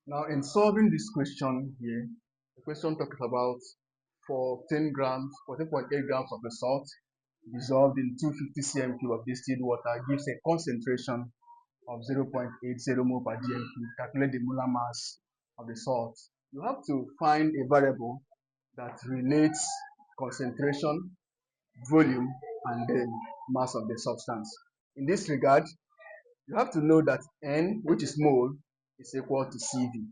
Now, in solving this question here, the question talks about 14 grams, 14.8 grams of the salt dissolved in 250 cm cube of distilled water gives a concentration of 0.80 mole per dm cube. Calculate the molar mass of the salt. You have to find a variable that relates concentration, volume, and then mass of the substance. In this regard, you have to know that N, which is mole, is equal to CV.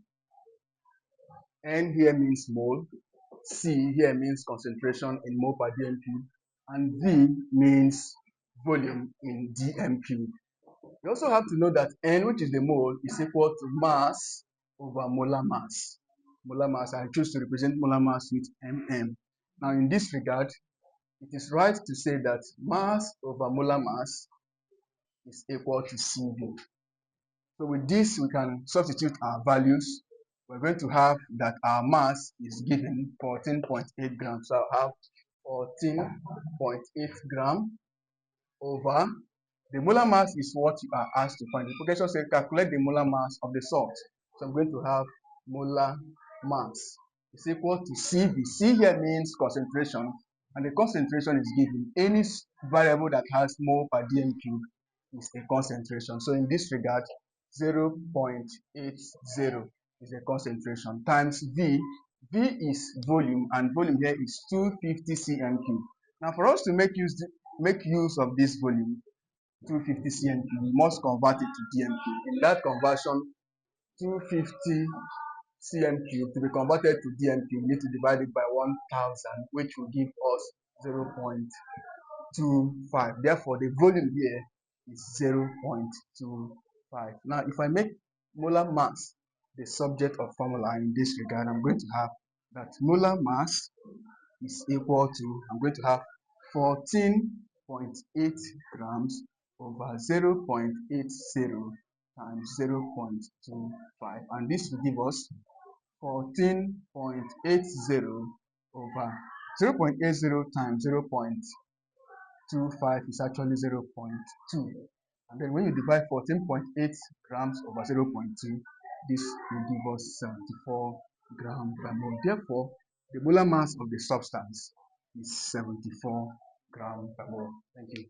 N here means mole, C here means concentration in mole per dm cube, and V means volume in dm cube. You also have to know that N, which is the mole, is equal to mass over molar mass. Molar mass, I choose to represent molar mass with mm. Now, in this regard, it is right to say that mass over molar mass is equal to CV. So with this, we can substitute our values. We're going to have that our mass is given 14.8 grams. So I'll have 14.8 gram over the molar mass is what you are asked to find. The question says calculate the molar mass of the salt. So I'm going to have molar mass is equal to CV. C here means concentration, and the concentration is given. Any variable that has mole per dm cube is a concentration. So in this regard, 0.80 is the concentration times V. V is volume, and volume here is 250 cm cube. Now, for us to make use of this volume, 250 cm cube, we must convert it to dm cube. In that conversion, 250 cm cube to be converted to dm cube, we need to divide it by 1000, which will give us 0.25. Therefore, the volume here is 0.25. Now, if I make molar mass the subject of formula in this regard, I'm going to have that molar mass is equal to, I'm going to have 14.8 grams over 0.80 times 0.25, and this will give us 14.80 over 0.80 times 0.25 is actually 0.2, and then when you divide 14.8 grams over 0.2, this will give us 74 grams per mole. Therefore, the molar mass of the substance is 74 grams per mole. Thank you.